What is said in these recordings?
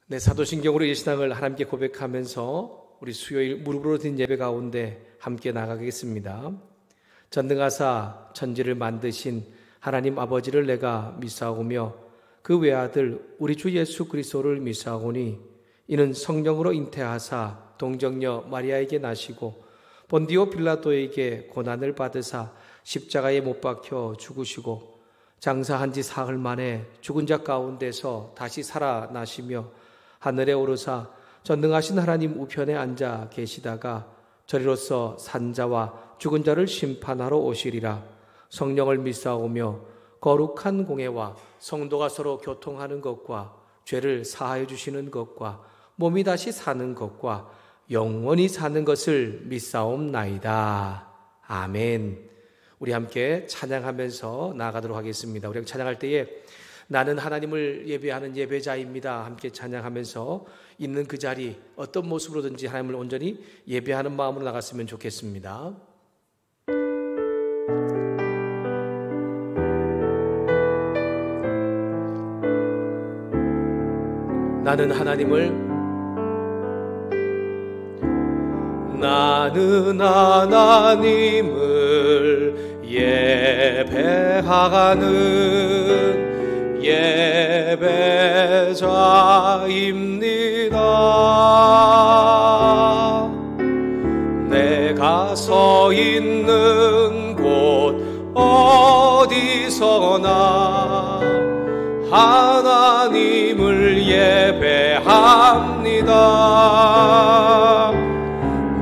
네, 사도신경으로 이 신앙을 하나님께 고백하면서 우리 수요일 무릎으로 든 예배 가운데 함께 나가겠습니다. 전능하사 천지를 만드신 하나님 아버지를 내가 믿사오며 그 외아들 우리 주 예수 그리스도를 믿사오니 이는 성령으로 잉태하사 동정녀 마리아에게 나시고 본디오 빌라도에게 고난을 받으사 십자가에 못 박혀 죽으시고 장사한 지 사흘 만에 죽은 자 가운데서 다시 살아나시며 하늘에 오르사 전능하신 하나님 우편에 앉아 계시다가 저리로서 산자와 죽은 자를 심판하러 오시리라. 성령을 믿사오며 거룩한 공회와 성도가 서로 교통하는 것과 죄를 사하여 주시는 것과 몸이 다시 사는 것과 영원히 사는 것을 믿사옵나이다. 아멘. 우리 함께 찬양하면서 나아가도록 하겠습니다. 우리 찬양할 때에 나는 하나님을 예배하는 예배자입니다. 함께 찬양하면서 있는 그 자리 어떤 모습으로든지 하나님을 온전히 예배하는 마음으로 나갔으면 좋겠습니다. 나는 하나님을 예배하는 예배자입니다. 내가 서 있는 곳 어디서나 하나님을 예배합니다.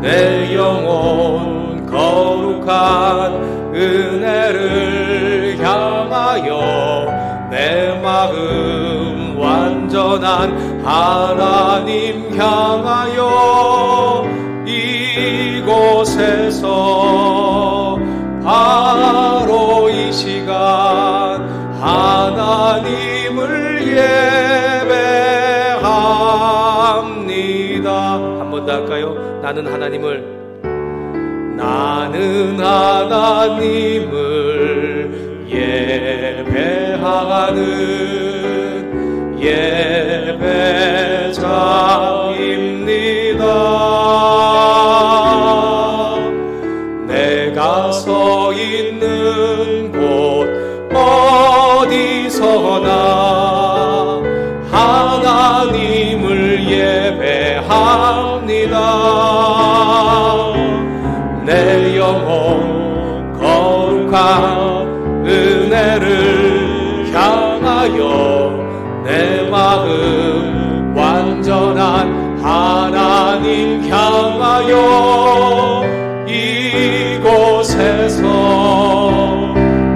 내 영혼 거룩한 은혜를 향하여 내 마음 완전한 하나님 향하여 이곳에서 바로 이 시간 하나님을 예배합니다. 한 번 더 할까요? 나는 하나님을 예배하는 예배자입니다. 내가 서 있는 곳 어디서나 하나님을 예배합니다. 내 영혼 거룩한 은혜를 향하여 내 마음 완전한 하나님 향하여 이곳에서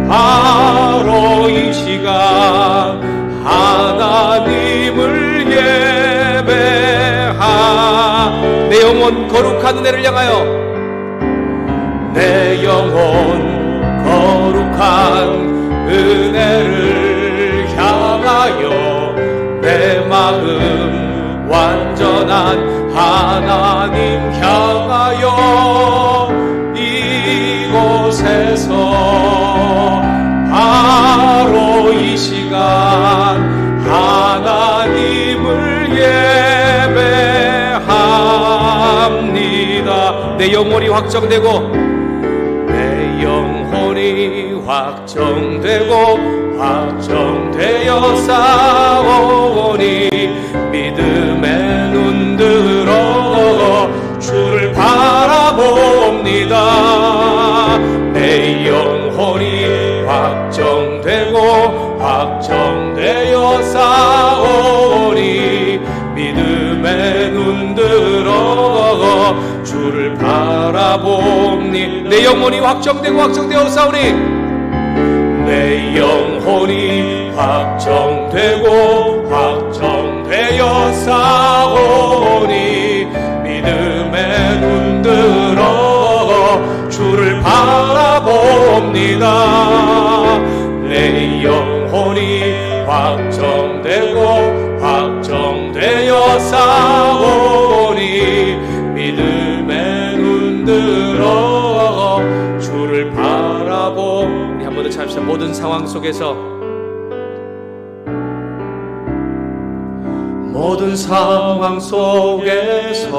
바로 이 시간 하나님을 내 영혼 거룩한 은혜를 향하여 내 영혼 거룩한 은혜를 향하여 내 마음 완전한 하나님 향하여 이곳에서 바로 이 시간 하나님을 예배합니다. 내 영혼이 확정되고 확정되어 싸우니 믿음의 눈 들어 주를 바라봅니다. 내 영혼이 확정되어 싸우니 믿음의 눈 들어 주를 바라봅니다. 내 영혼이 확정되어 싸우니 내 영혼이 확정되어 싸우니 믿음의 눈 들어 주를 바라봅니다. 내 영혼이 확정되어 싸우니 믿음의 눈 들어 주를 바라봅니다. 우리 한 번 더 찾읍시다. 모든 상황 속에서 모든 상황 속에서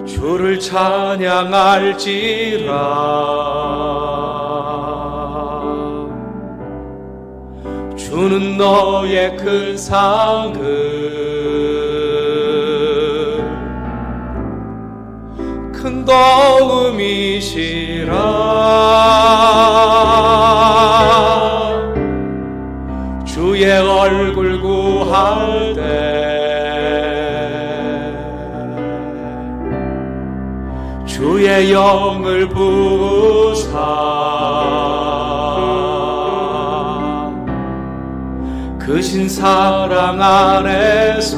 주를 찬양할지라. 주는 너의 큰 상급 큰 도움이시라. 주의 얼굴 구할 때 주의 영을 부으사 크신 사랑 안에서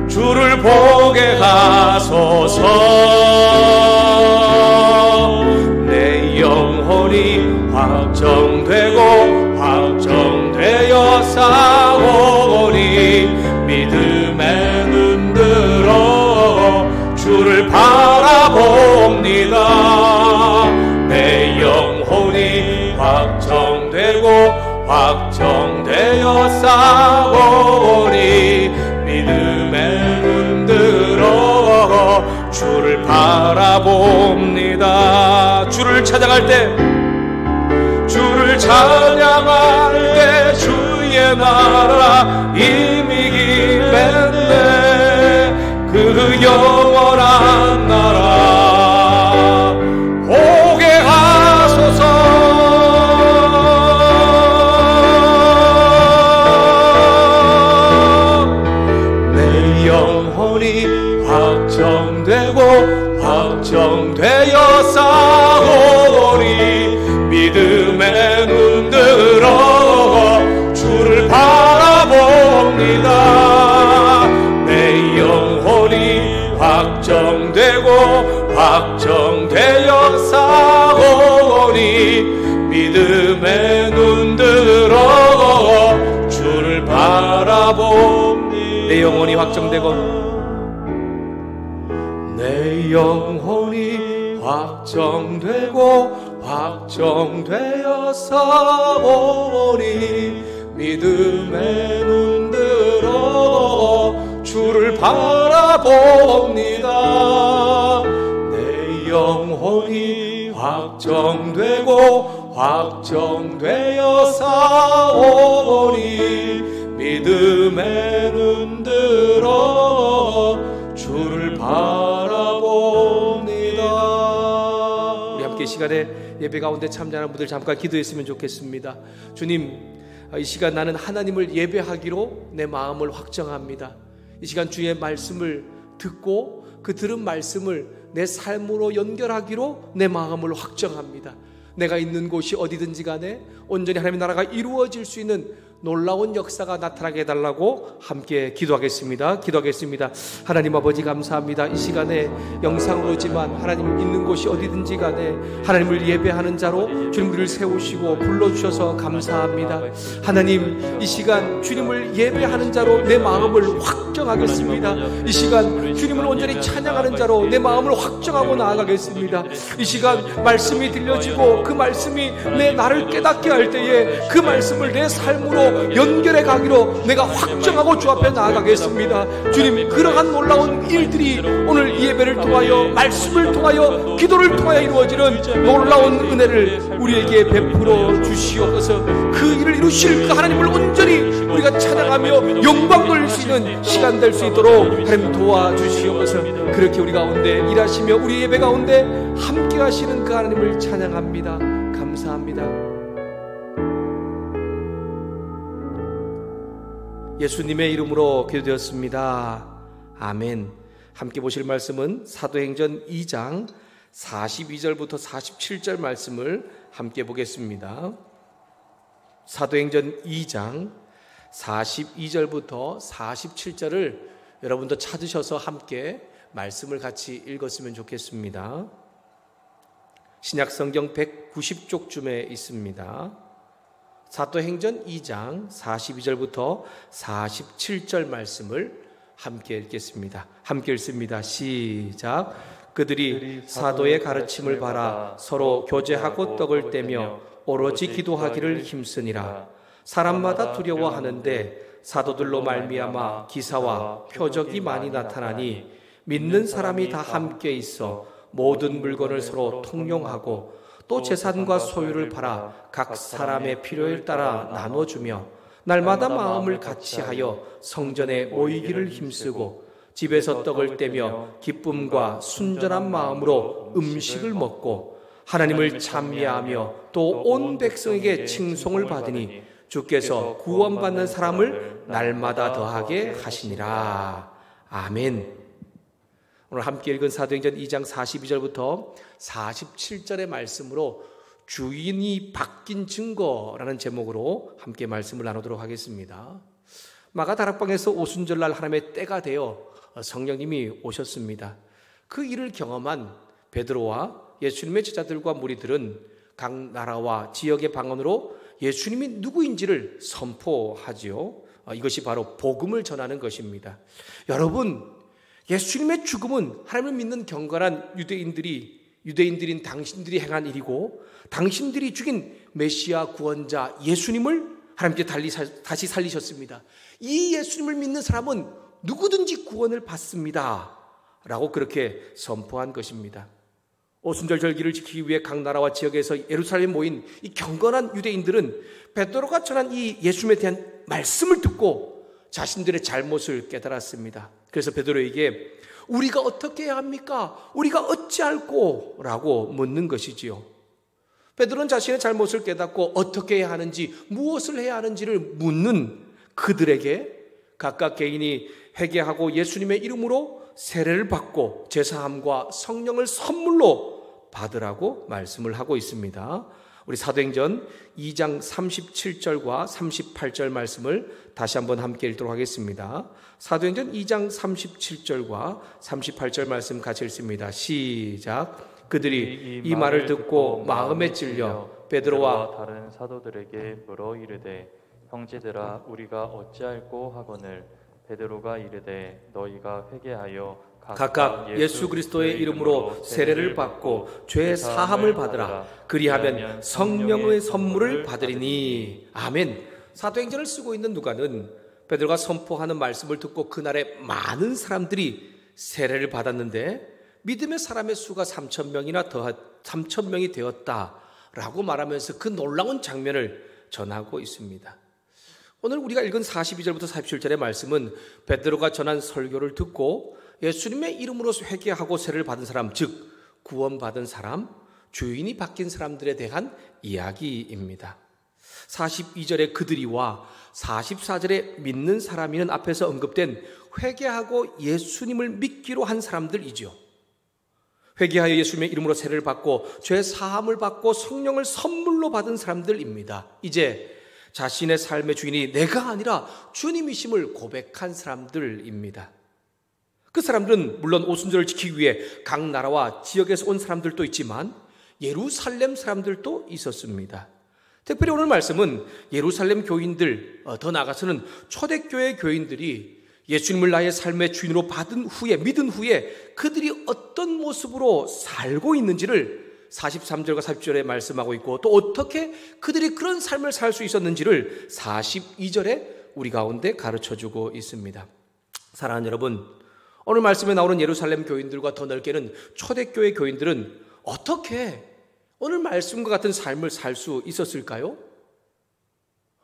주를 보게 하소서. 내 영혼이 확정되고 확정되어 싸우니 믿음에 눈 들어 주를 바라봅니다. 내 영혼이 확정되고 확정되어 싸우니 믿음에 눈 들어 주를 바라봅니다. 주를 찬양할 때 주의 나라 이미 기뻤네. 그 영원한 나라 보게 하소서. 내 영혼이 확정되고 확정되어 싸우니 믿음에 눈 들어 주를 바라봅니다. 내 영혼이 확정되고 확정되어 싸우니 믿음에 눈 들어 주를 바라봅니다. 내 영혼이 확정되고 내 영혼이 확정되고 확정되어 싸우니 믿음에 눈 들어 주를 바라봅니다. 내 영혼이 확정되고 확정되어 싸우니 믿음에 눈 들어 주를 바라봅니다. 우리 함께 이 시간에 예배 가운데 참여하는 분들 잠깐 기도했으면 좋겠습니다. 주님, 이 시간 나는 하나님을 예배하기로 내 마음을 확정합니다. 이 시간 주의 말씀을 듣고 그 들은 말씀을 내 삶으로 연결하기로 내 마음을 확정합니다. 내가 있는 곳이 어디든지 간에 온전히 하나님의 나라가 이루어질 수 있는 놀라운 역사가 나타나게 해달라고 함께 기도하겠습니다. 하나님 아버지 감사합니다. 이 시간에 영상으로지만 하나님 있는 곳이 어디든지 간에 하나님을 예배하는 자로 주님들을 세우시고 불러주셔서 감사합니다. 하나님, 이 시간 주님을 예배하는 자로 내 마음을 확정하겠습니다. 이 시간 주님을 온전히 찬양하는 자로 내 마음을 확정하고 나아가겠습니다. 이 시간 말씀이 들려지고 그 말씀이 내 나를 깨닫게 할 때에 그 말씀을 내 삶으로 연결해 가기로 내가 확정하고 주 앞에 나아가겠습니다. 주님, 그러한 놀라운 일들이 오늘 이 예배를 통하여 말씀을 통하여 기도를 통하여 이루어지는 놀라운 은혜를 우리에게 베풀어 주시옵소서. 그 일을 이루실 그 하나님을 온전히 우리가 찬양하며 영광 돌릴 수 있는 시간 될 수 있도록 하나님 도와주시옵소서. 그렇게 우리 가운데 일하시며 우리 예배 가운데 함께 하시는 그 하나님을 찬양합니다. 감사합니다. 예수님의 이름으로 기도되었습니다. 아멘. 함께 보실 말씀은 사도행전 2장 42절부터 47절 말씀을 함께 보겠습니다. 사도행전 2장 42절부터 47절을 여러분도 찾으셔서 함께 말씀을 같이 읽었으면 좋겠습니다. 신약성경 190쪽쯤에 있습니다. 사도행전 2장 42절부터 47절 말씀을 함께 읽겠습니다. 함께 읽습니다. 시작. 그들이 사도의 가르침을 받아 서로 교제하고 떡을 떼며 오로지 기도하기를 힘쓰니라. 사람마다 두려워하는데 사도들로 말미암아 기사와 표적이 많이 나타나니 믿는 사람이 다 함께 있어 모든 물건을 서로 통용하고 또 재산과 소유를 팔아 각 사람의 필요에 따라 나눠주며 날마다 마음을 같이하여 성전에 모이기를 힘쓰고 집에서 떡을 떼며 기쁨과 순전한 마음으로 음식을 먹고 하나님을 찬미하며 또 온 백성에게 칭송을 받으니 주께서 구원받는 사람을 날마다 더하게 하시니라. 아멘. 오늘 함께 읽은 사도행전 2장 42절부터 47절의 말씀으로 주인이 바뀐 증거라는 제목으로 함께 말씀을 나누도록 하겠습니다. 마가 다락방에서 오순절날 하나님의 때가 되어 성령님이 오셨습니다. 그 일을 경험한 베드로와 예수님의 제자들과 무리들은 각 나라와 지역의 방언으로 예수님이 누구인지를 선포하지요. 이것이 바로 복음을 전하는 것입니다. 여러분, 예수님의 죽음은 하나님을 믿는 경건한 유대인들인 당신들이 행한 일이고 당신들이 죽인 메시아 구원자 예수님을 하나님께 다시 살리셨습니다. 이 예수님을 믿는 사람은 누구든지 구원을 받습니다. 라고 그렇게 선포한 것입니다. 오순절 절기를 지키기 위해 각 나라와 지역에서 예루살렘에 모인 이 경건한 유대인들은 베드로가 전한 이 예수님에 대한 말씀을 듣고 자신들의 잘못을 깨달았습니다. 그래서 베드로에게 우리가 어떻게 해야 합니까? 우리가 어찌할꼬? 라고 묻는 것이지요. 베드로는 자신의 잘못을 깨닫고 어떻게 해야 하는지, 무엇을 해야 하는지를 묻는 그들에게 각각 개인이 회개하고 예수님의 이름으로 세례를 받고 제사함과 성령을 선물로 받으라고 말씀을 하고 있습니다. 우리 사도행전 2장 37절과 38절 말씀을 다시 한번 함께 읽도록 하겠습니다. 사도행전 2장 37절과 38절 말씀 같이 읽습니다. 시작. 그들이 이 말을 듣고 마음에 찔려 베드로와 다른 사도들에게 물어 이르되 형제들아 우리가 어찌할꼬 하거늘 베드로가 이르되 너희가 회개하여 각각 예수 그리스도의 이름으로 세례를 받고 죄 사함을 받으라. 그리하면 성령의 선물을 받으리니. 아멘. 사도행전을 쓰고 있는 누가는 베드로가 선포하는 말씀을 듣고 그날에 많은 사람들이 세례를 받았는데 믿음의 사람의 수가 3,000명이 되었다라고 말하면서 그 놀라운 장면을 전하고 있습니다. 오늘 우리가 읽은 42절부터 47절의 말씀은 베드로가 전한 설교를 듣고 예수님의 이름으로 회개하고 세례를 받은 사람, 즉 구원받은 사람, 주인이 바뀐 사람들에 대한 이야기입니다. 42절에 그들이와 44절에 믿는 사람이는 앞에서 언급된 회개하고 예수님을 믿기로 한 사람들이죠. 회개하여 예수님의 이름으로 세례를 받고 죄 사함을 받고 성령을 선물로 받은 사람들입니다. 이제 자신의 삶의 주인이 내가 아니라 주님이심을 고백한 사람들입니다. 그 사람들은 물론 오순절을 지키기 위해 각 나라와 지역에서 온 사람들도 있지만 예루살렘 사람들도 있었습니다. 특별히 오늘 말씀은 예루살렘 교인들, 더 나아가서는 초대교회 교인들이 예수님을 나의 삶의 주인으로 믿은 후에 그들이 어떤 모습으로 살고 있는지를 43절과 40절에 말씀하고 있고 또 어떻게 그들이 그런 삶을 살 수 있었는지를 42절에 우리 가운데 가르쳐주고 있습니다. 사랑하는 여러분, 오늘 말씀에 나오는 예루살렘 교인들과 더 넓게는 초대교회 교인들은 어떻게 오늘 말씀과 같은 삶을 살 수 있었을까요?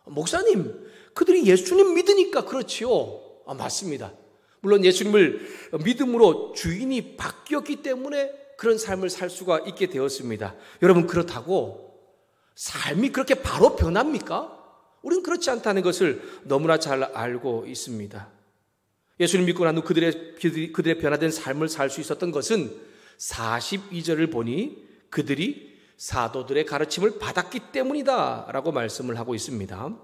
목사님, 그들이 예수님 믿으니까 그렇지요. 맞습니다. 물론 예수님을 믿음으로 주인이 바뀌었기 때문에 그런 삶을 살 수가 있게 되었습니다. 여러분, 그렇다고 삶이 그렇게 바로 변합니까? 우리는 그렇지 않다는 것을 너무나 잘 알고 있습니다. 예수님 믿고 난 후 그들의 변화된 삶을 살 수 있었던 것은 42절을 보니 그들이 사도들의 가르침을 받았기 때문이다 라고 말씀을 하고 있습니다.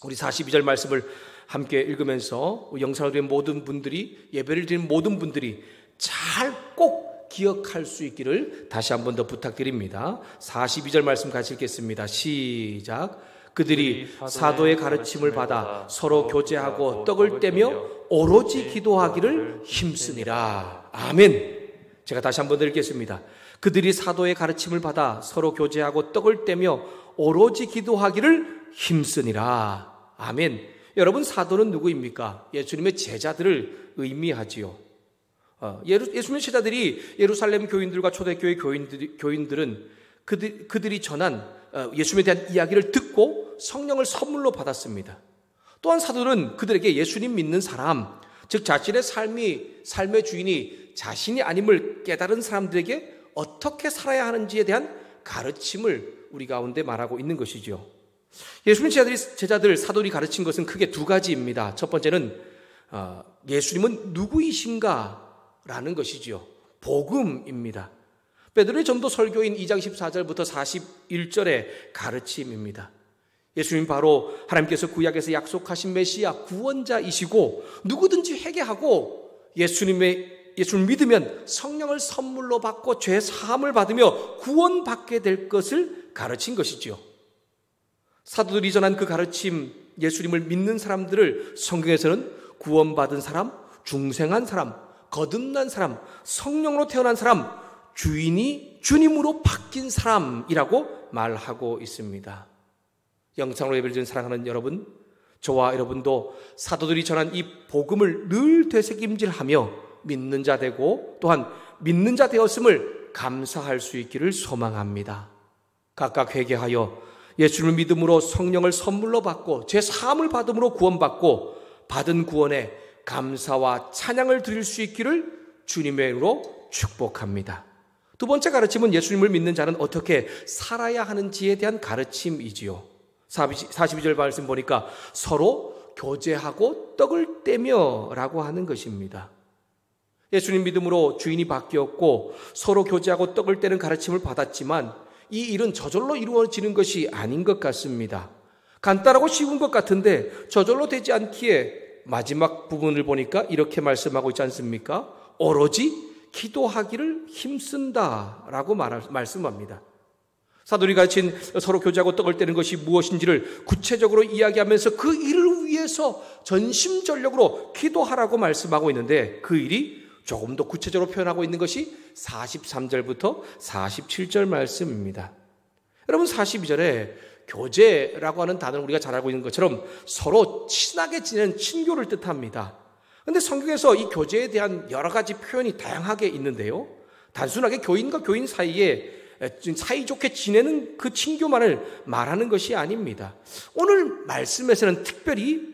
우리 42절 말씀을 함께 읽으면서 영상을 드린 모든 분들이, 예배를 드린 모든 분들이 잘 꼭 기억할 수 있기를 다시 한 번 더 부탁드립니다. 42절 말씀 같이 읽겠습니다. 시작. 그들이 사도의 가르침을 받아 서로 교제하고 떡을 떼며 오로지 기도하기를 힘쓰니라. 아멘. 제가 다시 한번 읽겠습니다. 그들이 사도의 가르침을 받아 서로 교제하고 떡을 떼며 오로지 기도하기를 힘쓰니라. 아멘. 여러분, 사도는 누구입니까? 예수님의 제자들을 의미하지요. 예수님의 제자들이 예루살렘 교인들과 초대교회 교인들은 그들이 전한 예수님에 대한 이야기를 듣고 성령을 선물로 받았습니다. 또한 사도는 그들에게 예수님 믿는 사람, 즉 자신의 삶의 주인이 자신이 아님을 깨달은 사람들에게 어떻게 살아야 하는지에 대한 가르침을 우리 가운데 말하고 있는 것이죠. 예수님 제자들 사도들이 가르친 것은 크게 두 가지입니다. 첫 번째는 예수님은 누구이신가 라는 것이지요. 복음입니다. 베드로의 전도 설교인 2장 14절부터 41절의 가르침입니다. 예수님 바로 하나님께서 구약에서 약속하신 메시아 구원자이시고 누구든지 회개하고 예수님을 믿으면 성령을 선물로 받고 죄 사함을 받으며 구원받게 될 것을 가르친 것이지요. 사도들이 전한 그 가르침, 예수님을 믿는 사람들을 성경에서는 구원받은 사람, 중생한 사람, 거듭난 사람, 성령으로 태어난 사람, 주인이 주님으로 바뀐 사람이라고 말하고 있습니다. 영상으로 예배를 드리는 사랑하는 여러분, 저와 여러분도 사도들이 전한 이 복음을 늘 되새김질하며 믿는 자 되고 또한 믿는 자 되었음을 감사할 수 있기를 소망합니다. 각각 회개하여 예수를 믿음으로 성령을 선물로 받고 제 사함을 받음으로 구원받고 받은 구원에 감사와 찬양을 드릴 수 있기를 주님의 이름으로 축복합니다. 두 번째 가르침은 예수님을 믿는 자는 어떻게 살아야 하는지에 대한 가르침이지요. 42절 말씀 보니까 서로 교제하고 떡을 떼며 라고 하는 것입니다. 예수님 믿음으로 주인이 바뀌었고 서로 교제하고 떡을 떼는 가르침을 받았지만 이 일은 저절로 이루어지는 것이 아닌 것 같습니다. 간단하고 쉬운 것 같은데 저절로 되지 않기에 마지막 부분을 보니까 이렇게 말씀하고 있지 않습니까? 오로지 기도하기를 힘쓴다라고 말씀합니다. 사도들이 가르친 서로 교제하고 떡을 떼는 것이 무엇인지를 구체적으로 이야기하면서 그 일을 위해서 전심전력으로 기도하라고 말씀하고 있는데 그 일이 조금 더 구체적으로 표현하고 있는 것이 43절부터 47절 말씀입니다. 여러분, 42절에 교제라고 하는 단어는 우리가 잘 알고 있는 것처럼 서로 친하게 지내는 친교를 뜻합니다. 그런데 성경에서 이 교제에 대한 여러 가지 표현이 다양하게 있는데요. 단순하게 교인과 교인 사이에 사이좋게 지내는 그 친교만을 말하는 것이 아닙니다. 오늘 말씀에서는 특별히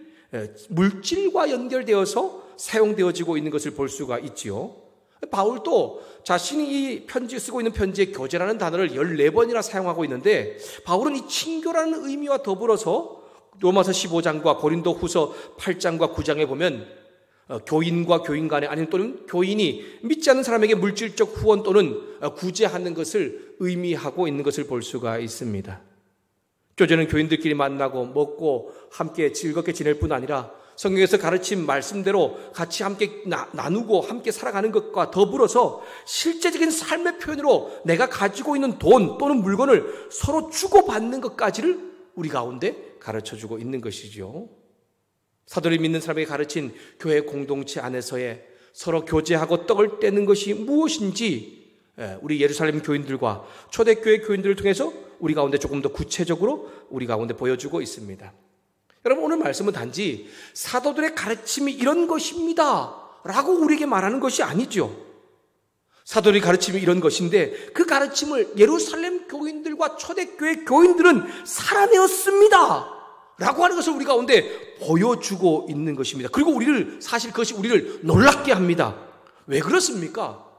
물질과 연결되어서 사용되어지고 있는 것을 볼 수가 있지요. 바울도 자신이 이 편지 쓰고 있는 편지에 교제라는 단어를 14번이나 사용하고 있는데 바울은 이 친교라는 의미와 더불어서 로마서 15장과 고린도 후서 8장과 9장에 보면 교인과 교인 간에 아니면 또는 교인이 믿지 않는 사람에게 물질적 후원 또는 구제하는 것을 의미하고 있는 것을 볼 수가 있습니다. 교제는 교인들끼리 만나고 먹고 함께 즐겁게 지낼 뿐 아니라 성경에서 가르친 말씀대로 같이 함께 나누고 함께 살아가는 것과 더불어서 실제적인 삶의 표현으로 내가 가지고 있는 돈 또는 물건을 서로 주고받는 것까지를 우리 가운데 가르쳐주고 있는 것이죠. 사도를 믿는 사람에게 가르친 교회 공동체 안에서의 서로 교제하고 떡을 떼는 것이 무엇인지 우리 예루살렘 교인들과 초대교회 교인들을 통해서 우리 가운데 조금 더 구체적으로 우리 가운데 보여주고 있습니다. 여러분, 오늘 말씀은 단지 사도들의 가르침이 이런 것입니다 라고 우리에게 말하는 것이 아니죠. 사도들의 가르침이 이런 것인데 그 가르침을 예루살렘 교인들과 초대교회 교인들은 살아내었습니다 라고 하는 것을 우리 가운데 보여주고 있는 것입니다. 그리고 사실 그것이 우리를 놀랍게 합니다. 왜 그렇습니까?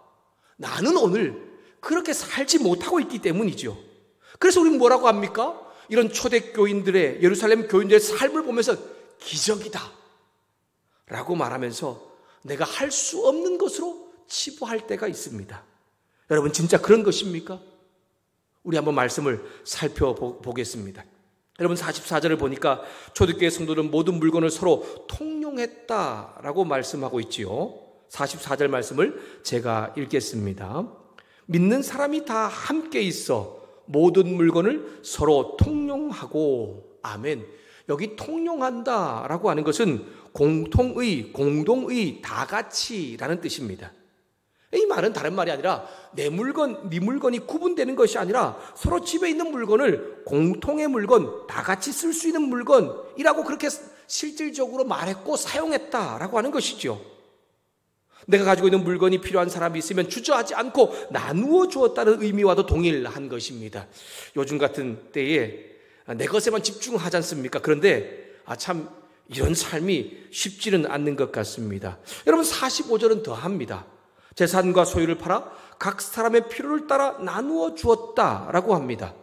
나는 오늘 그렇게 살지 못하고 있기 때문이죠. 그래서 우리는 뭐라고 합니까? 이런 초대교인들의 예루살렘 교인들의 삶을 보면서 기적이다 라고 말하면서 내가 할 수 없는 것으로 치부할 때가 있습니다. 여러분, 진짜 그런 것입니까? 우리 한번 말씀을 살펴보겠습니다. 여러분, 44절을 보니까 초대교회 성도들은 모든 물건을 서로 통용했다라고 말씀하고 있지요. 44절 말씀을 제가 읽겠습니다. 믿는 사람이 다 함께 있어 모든 물건을 서로 통용하고. 아멘. 여기 통용한다라고 하는 것은 공통의, 다같이라는 뜻입니다. 이 말은 다른 말이 아니라 내 물건, 네 물건이 구분되는 것이 아니라 서로 집에 있는 물건을 공통의 물건, 다 같이 쓸 수 있는 물건이라고 그렇게 실질적으로 말했고 사용했다라고 하는 것이죠. 내가 가지고 있는 물건이 필요한 사람이 있으면 주저하지 않고 나누어 주었다는 의미와도 동일한 것입니다. 요즘 같은 때에 내 것에만 집중하지 않습니까? 그런데 참 이런 삶이 쉽지는 않는 것 같습니다. 여러분 45절은 더합니다. 재산과 소유를 팔아 각 사람의 필요를 따라 나누어 주었다라고 합니다.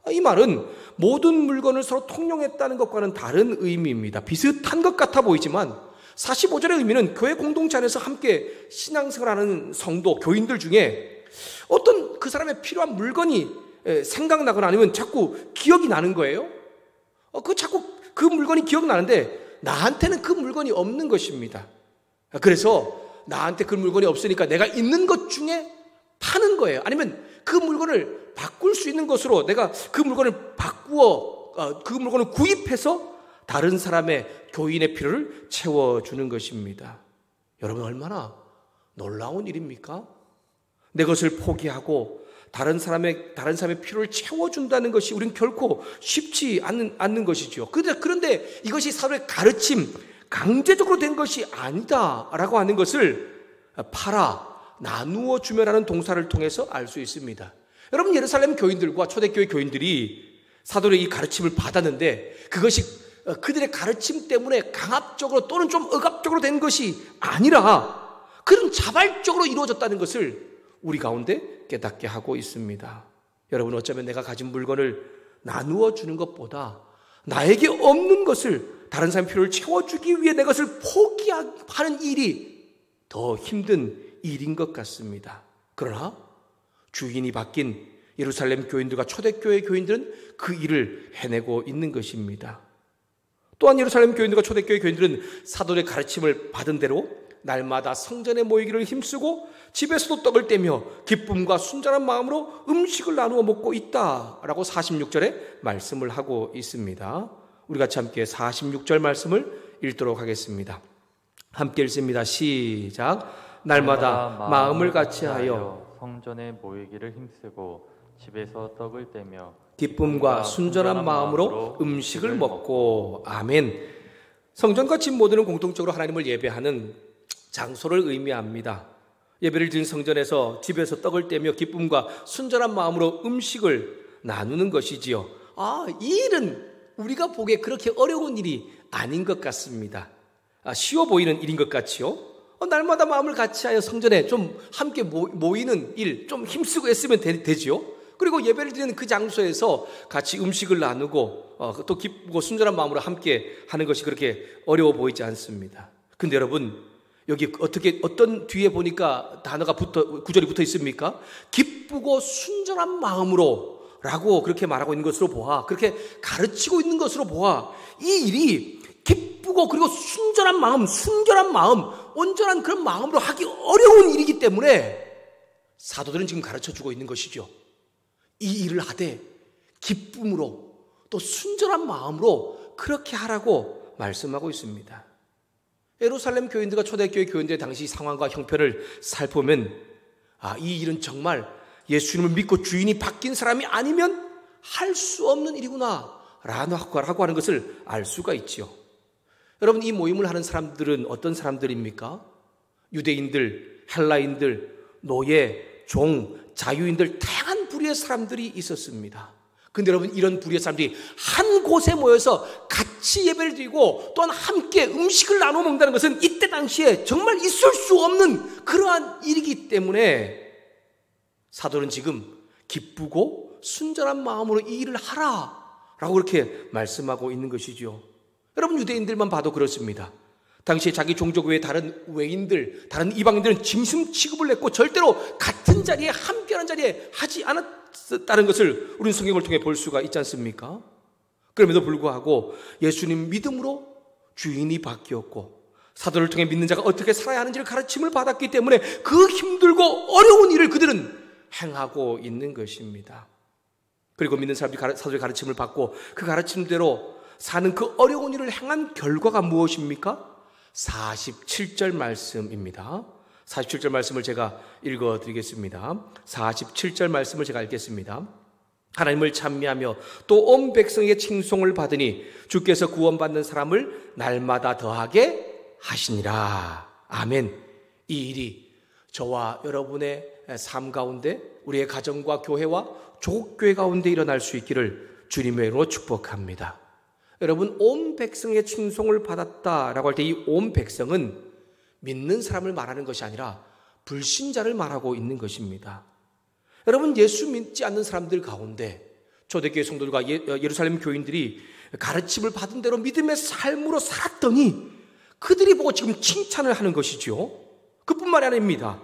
이 말은 모든 물건을 서로 통용했다는 것과는 다른 의미입니다. 비슷한 것 같아 보이지만 45절의 의미는 교회 공동체 안에서 함께 신앙생활하는 성도, 교인들 중에 어떤 그 사람의 필요한 물건이 생각나거나 아니면 자꾸 기억이 나는 거예요. 자꾸 그 물건이 기억나는데 나한테는 그 물건이 없는 것입니다. 그래서 나한테 그 물건이 없으니까 내가 있는 것 중에 파는 거예요. 아니면 그 물건을 바꿀 수 있는 것으로 내가 그 물건을 그 물건을 구입해서 다른 사람의 교인의 필요를 채워주는 것입니다. 여러분 얼마나 놀라운 일입니까? 내 것을 포기하고 다른 사람의 필요를 채워준다는 것이 우린 결코 쉽지 않는 것이죠. 그런데 이것이 사도의 가르침, 강제적으로 된 것이 아니다라고 하는 것을 팔아 나누어 주며라는 동사를 통해서 알 수 있습니다. 여러분 예루살렘 교인들과 초대교회 교인들이 사도의 이 가르침을 받았는데 그것이 그들의 가르침 때문에 강압적으로 또는 좀 억압적으로 된 것이 아니라 그런 자발적으로 이루어졌다는 것을 우리 가운데 깨닫게 하고 있습니다. 여러분 어쩌면 내가 가진 물건을 나누어 주는 것보다 나에게 없는 것을 다른 사람의 필요를 채워주기 위해 내 것을 포기하는 일이 더 힘든 일인 것 같습니다. 그러나 주인이 바뀐 예루살렘 교인들과 초대교회 교인들은 그 일을 해내고 있는 것입니다. 또한 예루살렘 교인들과 초대교회 교인들은 사도의 가르침을 받은 대로 날마다 성전에 모이기를 힘쓰고 집에서도 떡을 떼며 기쁨과 순전한 마음으로 음식을 나누어 먹고 있다라고 46절에 말씀을 하고 있습니다. 우리 같이 함께 46절 말씀을 읽도록 하겠습니다. 함께 읽습니다. 시작. 날마다 마음을 같이하여 성전에 모이기를 힘쓰고 집에서 떡을 떼며 기쁨과 순전한 마음으로 음식을 먹고. 아멘. 성전과 집 모두는 공통적으로 하나님을 예배하는 장소를 의미합니다. 예배를 드린 성전에서 집에서 떡을 떼며 기쁨과 순전한 마음으로 음식을 나누는 것이지요. 이 일은 우리가 보기에 그렇게 어려운 일이 아닌 것 같습니다. 쉬워 보이는 일인 것 같지요. 날마다 마음을 같이하여 성전에 좀 함께 모이는 일, 좀 힘쓰고 애쓰면 되지요. 그리고 예배를 드리는 그 장소에서 같이 음식을 나누고 또 기쁘고 순전한 마음으로 함께 하는 것이 그렇게 어려워 보이지 않습니다. 근데 여러분 여기 어떤 뒤에 보니까 구절이 붙어 있습니까? 기쁘고 순전한 마음으로 라고 그렇게 말하고 있는 것으로 보아, 그렇게 가르치고 있는 것으로 보아, 이 일이 기쁘고 그리고 순전한 마음, 순결한 마음, 온전한 그런 마음으로 하기 어려운 일이기 때문에 사도들은 지금 가르쳐주고 있는 것이죠. 이 일을 하되 기쁨으로 또 순전한 마음으로 그렇게 하라고 말씀하고 있습니다. 예루살렘 교인들과 초대교회 교인들의 당시 상황과 형편을 살펴보면 이 일은 정말 예수님을 믿고 주인이 바뀐 사람이 아니면 할 수 없는 일이구나 라고 하는 것을 알 수가 있지요. 여러분 이 모임을 하는 사람들은 어떤 사람들입니까? 유대인들, 헬라인들, 노예, 종, 자유인들 다양한 부류의 사람들이 있었습니다. 근데 여러분 이런 부류의 사람들이 한 곳에 모여서 같이 예배를 드리고 또한 함께 음식을 나눠 먹는다는 것은 이때 당시에 정말 있을 수 없는 그러한 일이기 때문에 사도는 지금 기쁘고 순전한 마음으로 이 일을 하라라고 그렇게 말씀하고 있는 것이죠. 여러분 유대인들만 봐도 그렇습니다. 당시에 자기 종족 외에 다른 외인들, 다른 이방인들은 짐승 취급을 했고 절대로 같은 자리에 함께하는 자리에 하지 않았다는 것을 우리는 성경을 통해 볼 수가 있지 않습니까? 그럼에도 불구하고 예수님 믿음으로 주인이 바뀌었고 사도를 통해 믿는 자가 어떻게 살아야 하는지를 가르침을 받았기 때문에 그 힘들고 어려운 일을 그들은 행하고 있는 것입니다. 그리고 믿는 사람들이 사도의 가르침을 받고 그 가르침대로 사는 그 어려운 일을 행한 결과가 무엇입니까? 47절 말씀입니다. 47절 말씀을 제가 읽어드리겠습니다. 47절 말씀을 제가 읽겠습니다. 하나님을 찬미하며 또 온 백성의 칭송을 받으니 주께서 구원받는 사람을 날마다 더하게 하시니라. 아멘. 이 일이 저와 여러분의 삶 가운데, 우리의 가정과 교회와 조국교회 가운데 일어날 수 있기를 주님의 이름으로 축복합니다. 여러분, 온 백성의 칭송을 받았다라고 할 때 이 온 백성은 믿는 사람을 말하는 것이 아니라 불신자를 말하고 있는 것입니다. 여러분, 예수 믿지 않는 사람들 가운데 초대교회 성도들과 예루살렘 교인들이 가르침을 받은 대로 믿음의 삶으로 살았더니 그들이 보고 지금 칭찬을 하는 것이죠. 그뿐만이 아닙니다.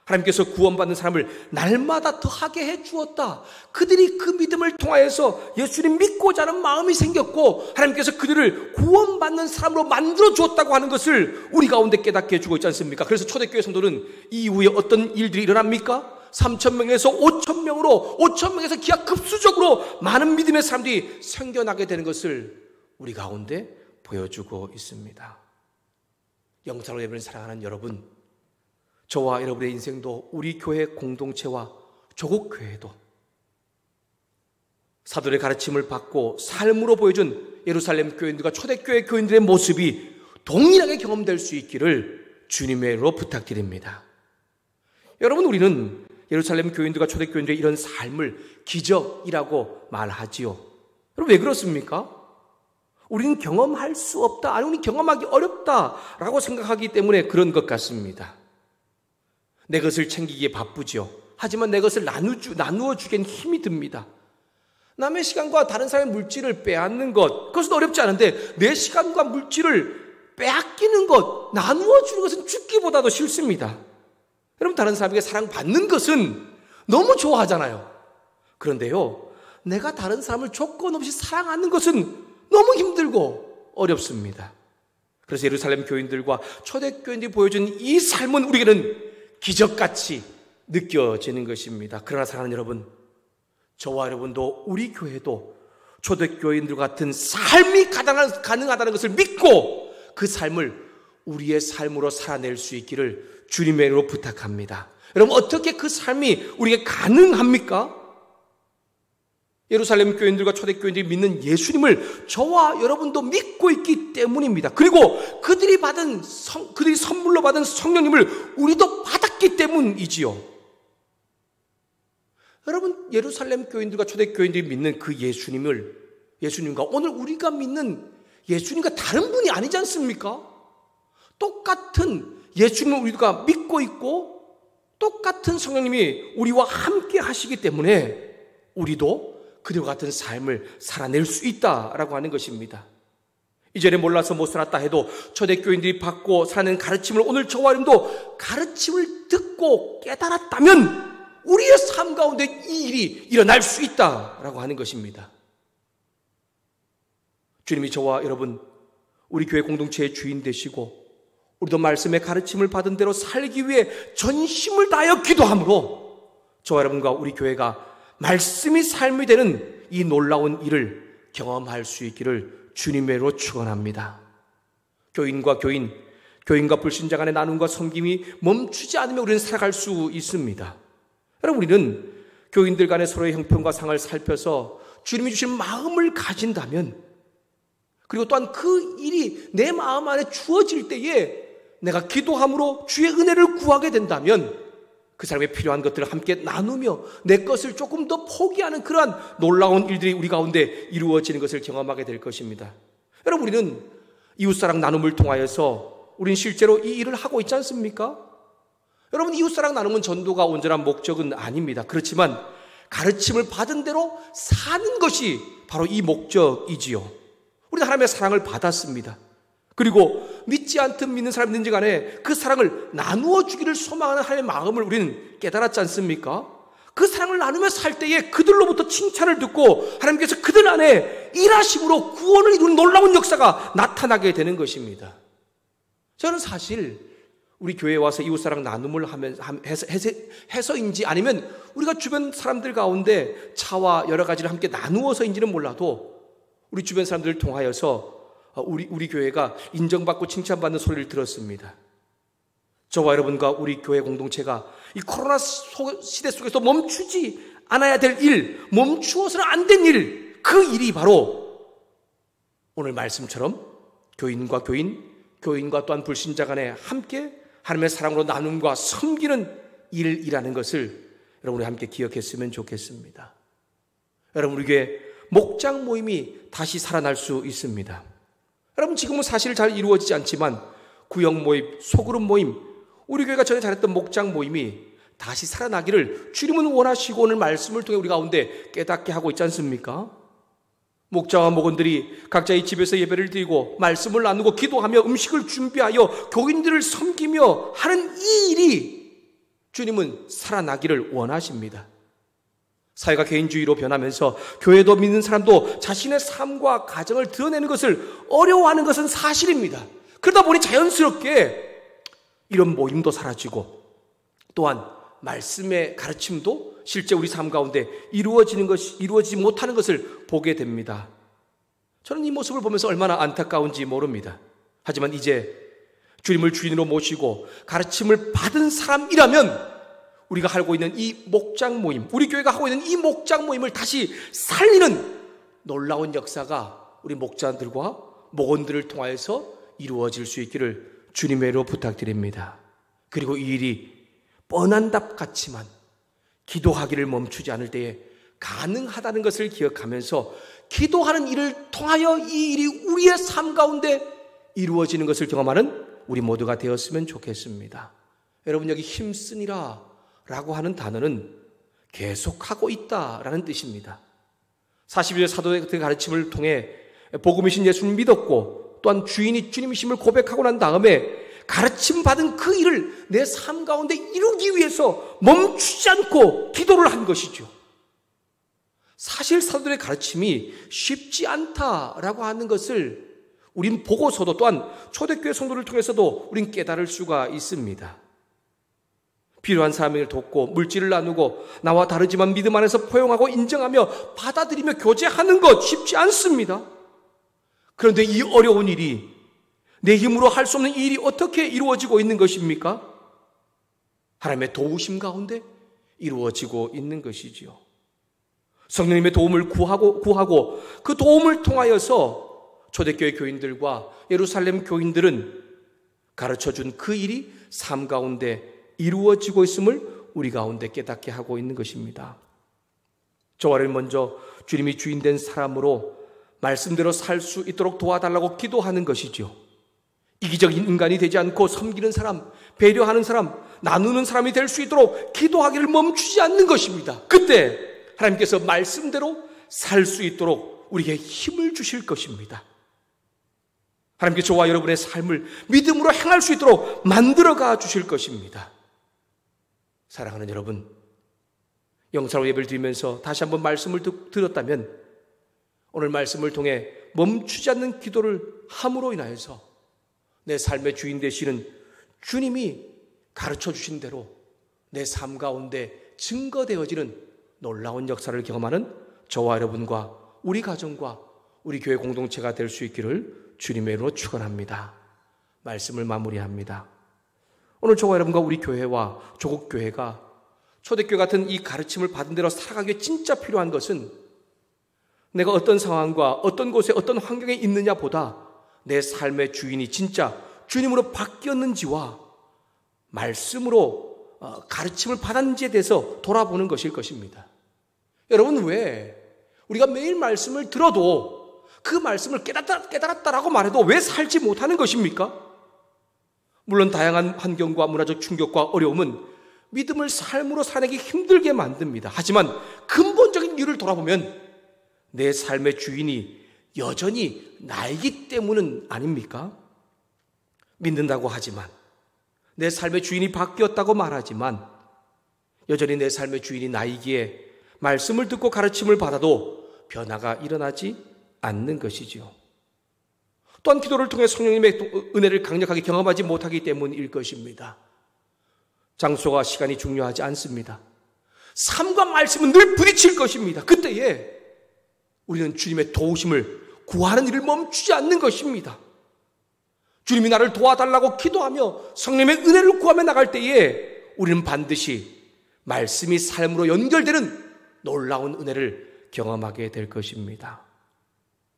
하나님께서 구원받는 사람을 날마다 더하게 해주었다. 그들이 그 믿음을 통하여서 예수님 믿고자 하는 마음이 생겼고 하나님께서 그들을 구원받는 사람으로 만들어 주었다고 하는 것을 우리 가운데 깨닫게 해주고 있지 않습니까? 그래서 초대교회 성도는 이후에 어떤 일들이 일어납니까? 3,000명에서 5,000명으로 5,000명에서 기하급수적으로 많은 믿음의 사람들이 생겨나게 되는 것을 우리 가운데 보여주고 있습니다. 영상으로 예배를 사랑하는 여러분, 저와 여러분의 인생도 우리 교회 공동체와 조국교회도 사도의 가르침을 받고 삶으로 보여준 예루살렘 교인들과 초대교회 교인들의 모습이 동일하게 경험될 수 있기를 주님의 이름으로 부탁드립니다. 여러분, 우리는 예루살렘 교인들과 초대교인들의 이런 삶을 기적이라고 말하지요. 여러분, 왜 그렇습니까? 우리는 경험할 수 없다, 아니 우리는 경험하기 어렵다라고 생각하기 때문에 그런 것 같습니다. 내 것을 챙기기에 바쁘죠. 하지만 내 것을 나누어 주기엔 힘이 듭니다. 남의 시간과 다른 사람의 물질을 빼앗는 것, 그것은 어렵지 않은데 내 시간과 물질을 빼앗기는 것, 나누어 주는 것은 죽기보다도 싫습니다. 여러분, 다른 사람에게 사랑받는 것은 너무 좋아하잖아요. 그런데요, 내가 다른 사람을 조건 없이 사랑하는 것은 너무 힘들고 어렵습니다. 그래서 예루살렘 교인들과 초대교인들이 보여준 이 삶은 우리에게는 기적같이 느껴지는 것입니다. 그러나 사랑하는 여러분, 저와 여러분도 우리 교회도 초대교인들 같은 삶이 가능하다는 것을 믿고 그 삶을 우리의 삶으로 살아낼 수 있기를 주님의 이름으로 부탁합니다. 여러분, 어떻게 그 삶이 우리에게 가능합니까? 예루살렘 교인들과 초대교인들이 믿는 예수님을 저와 여러분도 믿고 있기 때문입니다. 그리고 그들이 선물로 받은 성령님을 우리도 받았기 때문이지요. 여러분, 예루살렘 교인들과 초대교인들이 믿는 그 예수님과 오늘 우리가 믿는 예수님과 다른 분이 아니지 않습니까? 똑같은 예수님을 우리가 믿고 있고 똑같은 성령님이 우리와 함께 하시기 때문에 우리도 그들과 같은 삶을 살아낼 수 있다라고 하는 것입니다. 이전에 몰라서 못 살았다 해도 초대교인들이 받고 사는 가르침을 오늘 저와 여러분도 가르침을 듣고 깨달았다면 우리의 삶 가운데 이 일이 일어날 수 있다라고 하는 것입니다. 주님이 저와 여러분, 우리 교회 공동체의 주인 되시고 우리도 말씀의 가르침을 받은 대로 살기 위해 전심을 다하여 기도함으로 저와 여러분과 우리 교회가 말씀이 삶이 되는 이 놀라운 일을 경험할 수 있기를 주님의 이름으로 축원합니다. 교인과 불신자 간의 나눔과 섬김이 멈추지 않으면 우리는 살아갈 수 있습니다. 여러분, 우리는 교인들 간의 서로의 형편과 상을 살펴서 주님이 주신 마음을 가진다면, 그리고 또한 그 일이 내 마음 안에 주어질 때에 내가 기도함으로 주의 은혜를 구하게 된다면 그 사람의 필요한 것들을 함께 나누며 내 것을 조금 더 포기하는 그러한 놀라운 일들이 우리 가운데 이루어지는 것을 경험하게 될 것입니다. 여러분, 우리는 이웃사랑 나눔을 통하여서 우리는 실제로 이 일을 하고 있지 않습니까? 여러분, 이웃사랑 나눔은 전도가 온전한 목적은 아닙니다. 그렇지만 가르침을 받은 대로 사는 것이 바로 이 목적이지요. 우리는 하나님의 사랑을 받았습니다. 그리고 믿지 않든 믿는 사람이든지 간에 그 사랑을 나누어 주기를 소망하는 하나님의 마음을 우리는 깨달았지 않습니까? 그 사랑을 나누며 살 때에 그들로부터 칭찬을 듣고 하나님께서 그들 안에 일하심으로 구원을 이루는 놀라운 역사가 나타나게 되는 것입니다. 저는 사실 우리 교회에 와서 이웃사랑 나눔을 해서인지 아니면 우리가 주변 사람들 가운데 차와 여러 가지를 함께 나누어서인지는 몰라도 우리 주변 사람들을 통하여서 우리 교회가 인정받고 칭찬받는 소리를 들었습니다. 저와 여러분과 우리 교회 공동체가 이 코로나 시대 속에서 멈추지 않아야 될 일, 멈추어서는 안 된 일, 그 일이 바로 오늘 말씀처럼 교인과 교인과 또한 불신자 간에 함께 하나님의 사랑으로 나눔과 섬기는 일이라는 것을 여러분이 함께 기억했으면 좋겠습니다. 여러분, 우리 교회 목장 모임이 다시 살아날 수 있습니다. 여러분, 지금은 사실 잘 이루어지지 않지만 구역 모임, 소그룹 모임, 우리 교회가 전에 잘했던 목장 모임이 다시 살아나기를 주님은 원하시고 오늘 말씀을 통해 우리 가운데 깨닫게 하고 있지 않습니까? 목자와 목원들이 각자의 집에서 예배를 드리고 말씀을 나누고 기도하며 음식을 준비하여 교인들을 섬기며 하는 이 일이 주님은 살아나기를 원하십니다. 사회가 개인주의로 변하면서 교회도 믿는 사람도 자신의 삶과 가정을 드러내는 것을 어려워하는 것은 사실입니다. 그러다 보니 자연스럽게 이런 모임도 사라지고 또한 말씀의 가르침도 실제 우리 삶 가운데 이루어지지 못하는 것을 보게 됩니다. 저는 이 모습을 보면서 얼마나 안타까운지 모릅니다. 하지만 이제 주님을 주인으로 모시고 가르침을 받은 사람이라면 우리가 하고 있는 이 목장 모임, 우리 교회가 하고 있는 이 목장 모임을 다시 살리는 놀라운 역사가 우리 목자들과 목원들을 통하여서 이루어질 수 있기를 주님의 이름으로 부탁드립니다. 그리고 이 일이 뻔한 답 같지만 기도하기를 멈추지 않을 때에 가능하다는 것을 기억하면서 기도하는 일을 통하여 이 일이 우리의 삶 가운데 이루어지는 것을 경험하는 우리 모두가 되었으면 좋겠습니다. 여러분, 여기 힘쓰니라 라고 하는 단어는 계속하고 있다라는 뜻입니다. 40일 사도의 가르침을 통해 복음이신 예수를 믿었고 또한 주인이 주님이심을 고백하고 난 다음에 가르침 받은 그 일을 내 삶 가운데 이루기 위해서 멈추지 않고 기도를 한 것이죠. 사실 사도들의 가르침이 쉽지 않다라고 하는 것을 우린 보고서도 또한 초대교회 성도를 통해서도 우린 깨달을 수가 있습니다. 필요한 사람을 돕고 물질을 나누고 나와 다르지만 믿음 안에서 포용하고 인정하며 받아들이며 교제하는 것 쉽지 않습니다. 그런데 이 어려운 일이 내 힘으로 할 수 없는 일이 어떻게 이루어지고 있는 것입니까? 하나님의 도우심 가운데 이루어지고 있는 것이지요. 성령님의 도움을 구하고 그 도움을 통하여서 초대교회 교인들과 예루살렘 교인들은 가르쳐준 그 일이 삶 가운데 이루어지고 있음을 우리 가운데 깨닫게 하고 있는 것입니다. 저와를 먼저 주님이 주인된 사람으로 말씀대로 살 수 있도록 도와달라고 기도하는 것이죠. 이기적인 인간이 되지 않고 섬기는 사람, 배려하는 사람, 나누는 사람이 될 수 있도록 기도하기를 멈추지 않는 것입니다. 그때 하나님께서 말씀대로 살 수 있도록 우리에게 힘을 주실 것입니다. 하나님께서 저와 여러분의 삶을 믿음으로 행할 수 있도록 만들어가 주실 것입니다. 사랑하는 여러분, 영상으로 예배를 드리면서 다시 한번 말씀을 들었다면 오늘 말씀을 통해 멈추지 않는 기도를 함으로 인하여서 내 삶의 주인 되시는 주님이 가르쳐 주신 대로 내 삶 가운데 증거되어지는 놀라운 역사를 경험하는 저와 여러분과 우리 가정과 우리 교회 공동체가 될 수 있기를 주님의 이름으로 축원합니다. 말씀을 마무리합니다. 오늘 저와 여러분과 우리 교회와 조국 교회가 초대교회 같은 이 가르침을 받은 대로 살아가기에 진짜 필요한 것은 내가 어떤 상황과 어떤 곳에 어떤 환경에 있느냐 보다 내 삶의 주인이 진짜 주님으로 바뀌었는지와 말씀으로 가르침을 받았는지에 대해서 돌아보는 것일 것입니다. 여러분, 왜 우리가 매일 말씀을 들어도 그 말씀을 깨달았다라고 말해도 왜 살지 못하는 것입니까? 물론 다양한 환경과 문화적 충격과 어려움은 믿음을 삶으로 살기 힘들게 만듭니다. 하지만 근본적인 이유를 돌아보면 내 삶의 주인이 여전히 나이기 때문은 아닙니까? 믿는다고 하지만, 내 삶의 주인이 바뀌었다고 말하지만 여전히 내 삶의 주인이 나이기에 말씀을 듣고 가르침을 받아도 변화가 일어나지 않는 것이지요. 또한 기도를 통해 성령님의 은혜를 강력하게 경험하지 못하기 때문일 것입니다. 장소와 시간이 중요하지 않습니다. 삶과 말씀은 늘 부딪힐 것입니다. 그때에 우리는 주님의 도우심을 구하는 일을 멈추지 않는 것입니다. 주님이 나를 도와달라고 기도하며 성령의 은혜를 구하며 나갈 때에 우리는 반드시 말씀이 삶으로 연결되는 놀라운 은혜를 경험하게 될 것입니다.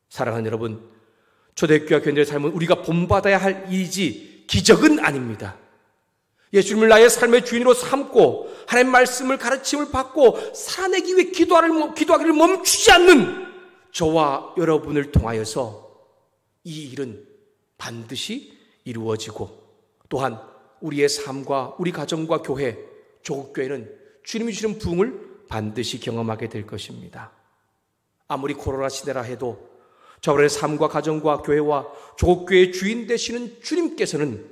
사랑하는 여러분, 초대교회와 교인들의 삶은 우리가 본받아야 할 일이지 기적은 아닙니다. 예수님을 나의 삶의 주인으로 삼고 하나님의 말씀을 가르침을 받고 살아내기 위해 기도하기를 멈추지 않는 저와 여러분을 통하여서 이 일은 반드시 이루어지고, 또한 우리의 삶과 우리 가정과 교회, 조국교회는 주님이 주시는 부흥을 반드시 경험하게 될 것입니다. 아무리 코로나 시대라 해도 저의 삶과 가정과 교회와 조국교회의 주인 되시는 주님께서는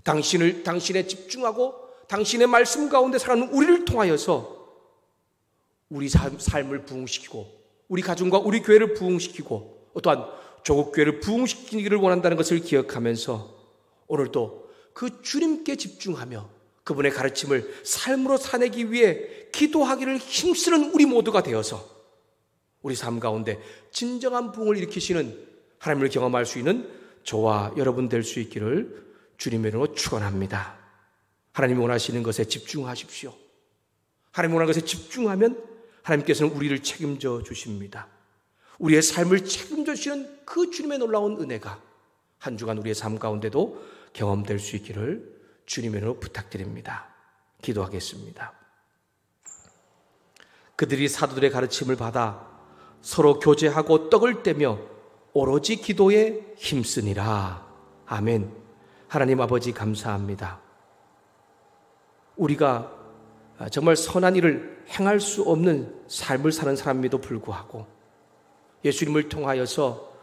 당신에 집중하고 당신의 말씀 가운데 살아가는 우리를 통하여서 우리 삶을 부흥시키고 우리 가정과 우리 교회를 부흥시키고 또한 조국교회를 부흥시키기를 원한다는 것을 기억하면서 오늘도 그 주님께 집중하며 그분의 가르침을 삶으로 사내기 위해 기도하기를 힘쓰는 우리 모두가 되어서 우리 삶 가운데 진정한 부흥을 일으키시는 하나님을 경험할 수 있는 저와 여러분 될 수 있기를 주님의 이름으로 축원합니다. 하나님이 원하시는 것에 집중하십시오. 하나님이 원하는 것에 집중하면 하나님께서는 우리를 책임져 주십니다. 우리의 삶을 책임져 주시는 그 주님의 놀라운 은혜가 한 주간 우리의 삶 가운데도 경험될 수 있기를 주님의 이름으로 부탁드립니다. 기도하겠습니다. 그들이 사도들의 가르침을 받아 서로 교제하고 떡을 떼며 오로지 기도에 힘쓰니라. 아멘. 하나님 아버지 감사합니다. 우리가 정말 선한 일을 행할 수 없는 삶을 사는 사람임에도 불구하고 예수님을 통하여서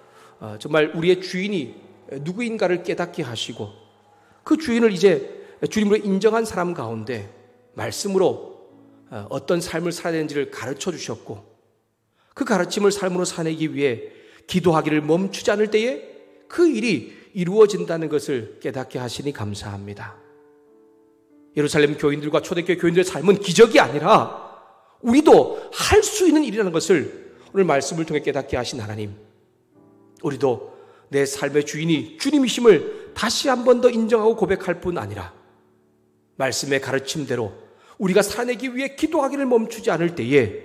정말 우리의 주인이 누구인가를 깨닫게 하시고 그 주인을 이제 주님으로 인정한 사람 가운데 말씀으로 어떤 삶을 살아야 되는지를 가르쳐 주셨고 그 가르침을 삶으로 사내기 위해 기도하기를 멈추지 않을 때에 그 일이 이루어진다는 것을 깨닫게 하시니 감사합니다. 예루살렘 교인들과 초대교회 교인들의 삶은 기적이 아니라 우리도 할 수 있는 일이라는 것을 오늘 말씀을 통해 깨닫게 하신 하나님, 우리도 내 삶의 주인이 주님이심을 다시 한 번 더 인정하고 고백할 뿐 아니라 말씀의 가르침대로 우리가 살아내기 위해 기도하기를 멈추지 않을 때에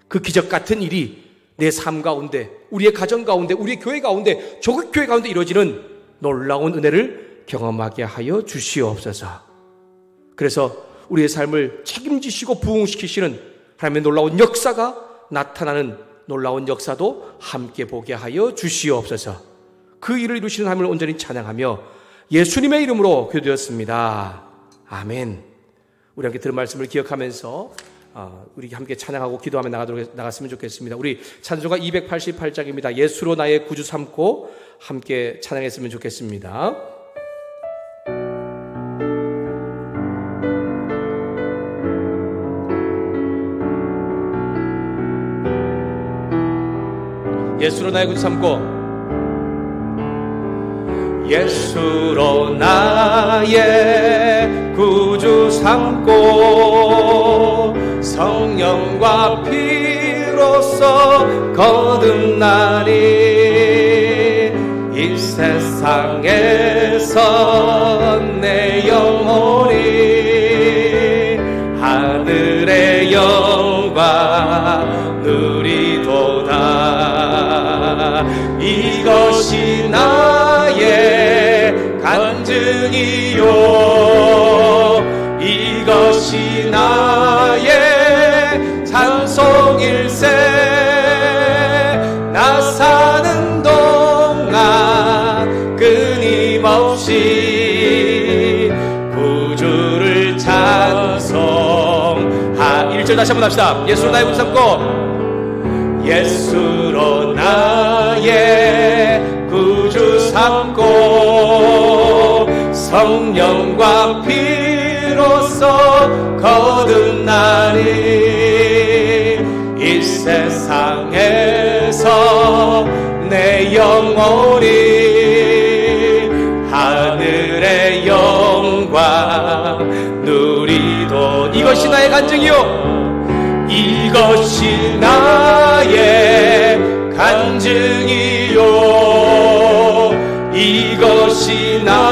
그 기적 같은 일이 내 삶 가운데, 우리의 가정 가운데, 우리의 교회 가운데, 조국교회 가운데 이루어지는 놀라운 은혜를 경험하게 하여 주시옵소서. 그래서 우리의 삶을 책임지시고 부흥시키시는 하나님의 놀라운 역사가 나타나는 놀라운 역사도 함께 보게 하여 주시옵소서. 그 일을 이루시는 하나님을 온전히 찬양하며 예수님의 이름으로 기도드렸습니다. 아멘. 우리 함께 들은 말씀을 기억하면서 우리 함께 찬양하고 기도하며 나갔으면 좋겠습니다. 우리 찬송가 288장입니다. 예수로 나의 구주 삼고 함께 찬양했으면 좋겠습니다. 예수로 나의 구주 삼고 예수로 나의 구주 삼고 성령과 피로써 거듭나니 이 세상에서 내 영혼이 하늘의 영광 누리도다. 이것이 나의 간증이요 이것이 나의 찬송일세. 나 사는 동안 끊임없이 구주를 찬송하. 1절 다시 한번 합시다. 예수로 나의 구주 삼고 예수로 나의 구주 삼고 성령과 피로써 거듭나니 이 세상에서 내 영혼이 하늘의 영광 누리도. 이것이 나의 간증이요 이것이 나의 간증이요 이것이 나의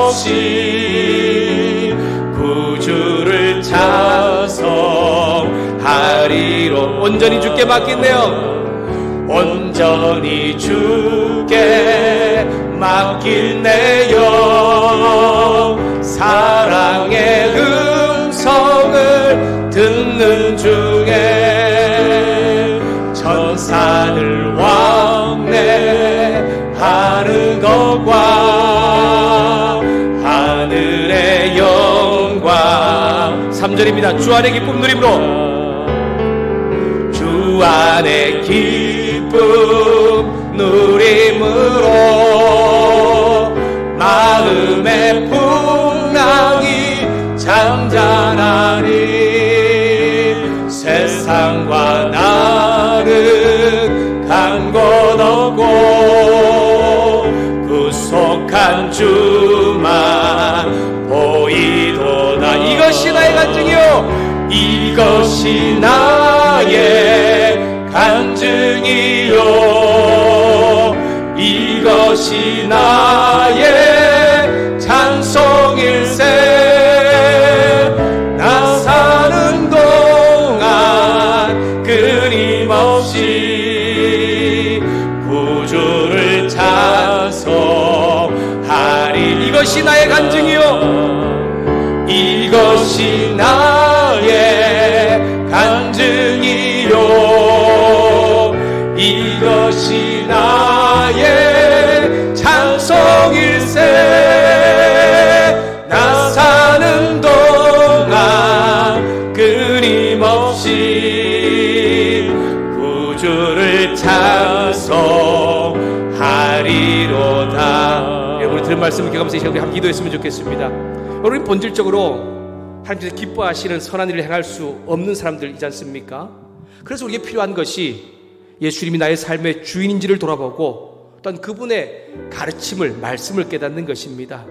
끊임없이 구주를 찬송하리로. 온전히 주께 맡긴네요. 온전히 주께 맡긴네요. 사랑의 음성을 듣는 중에 천사를 왕래하는 것과 하늘의 영광. 3절입니다. 주 안의 기쁨 누림으로. 주 안의 기쁨 누림으로 마음의 풍랑이 잠잠하니 세상과 나는 간 곳 없고 구속한 주만 보이도다. 이것이 나의 간증이요. 이것이 나의 간증이요. 이것이 나의 찬송일세. 나 사는 동안 끊임없이 구주를 찬송하리. 이것이 나의 간증이요. 이것이 나의 간증이요. 이것이 나의 찬송일세. 나 사는 동안 끊임없이 구주를 찬송하리로다. 우리 들은 말씀을 기억하면서 이 시간 우리 함께 기도했으면 좋겠습니다. 여러분, 본질적으로 하나님께서 기뻐하시는 선한 일을 행할 수 없는 사람들이지 않습니까? 그래서 우리에게 필요한 것이 예수님이 나의 삶의 주인인지를 돌아보고 또한 그분의 가르침을, 말씀을 깨닫는 것입니다.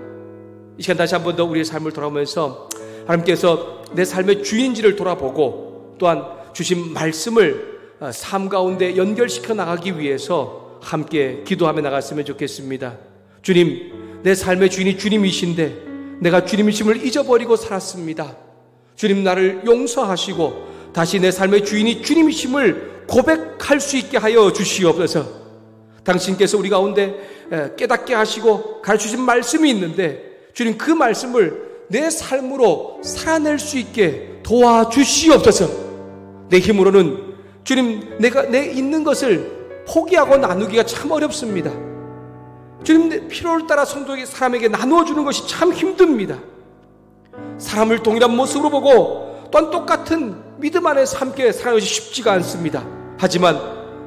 이 시간 다시 한 번 더 우리의 삶을 돌아보면서 하나님께서 내 삶의 주인인지를 돌아보고 또한 주신 말씀을 삶 가운데 연결시켜 나가기 위해서 함께 기도하며 나갔으면 좋겠습니다. 주님, 내 삶의 주인이 주님이신데 내가 주님이심을 잊어버리고 살았습니다. 주님, 나를 용서하시고 다시 내 삶의 주인이 주님이심을 고백할 수 있게 하여 주시옵소서. 당신께서 우리 가운데 깨닫게 하시고 가르치신 말씀이 있는데 주님, 그 말씀을 내 삶으로 살아낼 수 있게 도와주시옵소서. 내 힘으로는 주님, 내가 내 있는 것을 포기하고 나누기가 참 어렵습니다. 주님, 내 필요를 따라 성도에게, 사람에게 나누어주는 것이 참 힘듭니다. 사람을 동일한 모습으로 보고 또한 똑같은 믿음 안에서 함께 살아가는 것이 쉽지가 않습니다. 하지만